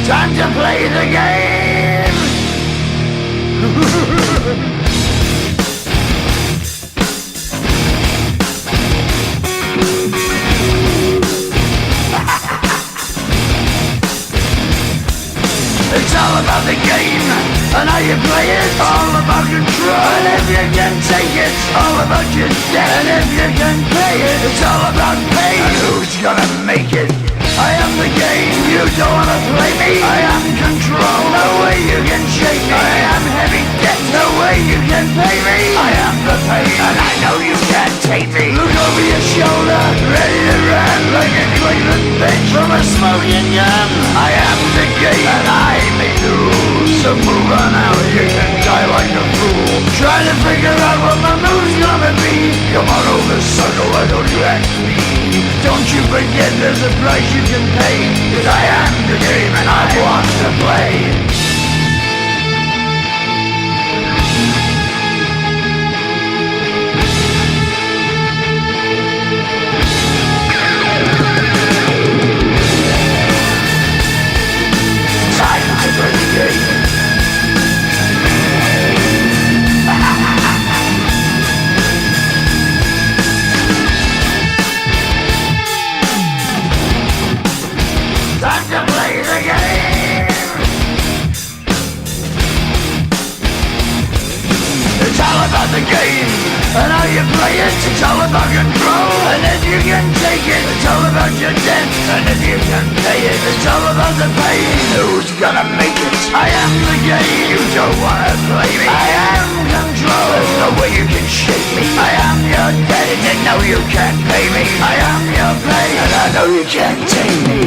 Time to play the game. It's all about the game and how you play it. All about control, and if you can take it, all about your debt. And if you can pay it, it's all about pain. And who's gonna make it? I am the game, you don't wanna play me. I am control, no way you can shake me. I am heavy debt, no way you can pay me. I am the pain, and I know you can't take me. Look over your shoulder, ready to run like a Cleveland bitch from a smoking gun. I am the game, and I may lose. So move on out, you can die like a fool. Trying to figure out what my move's gonna be. Come on over, sucker, why don't you ask me? Don't you forget there's a price you can pay. 'Cause I am the game and I want to play. Time to play the game. Time to play the game. It's all about the game and how you play it. It's all about control, and if you can take it, it's all about your debt. And if you can pay it, it's all about the pain. Who's gonna make it? I am the game. You don't wanna play me. I am control. There's no way you can shake me. I am your debt, and you know you can't pay me. I am your pain, and I know you can't take me.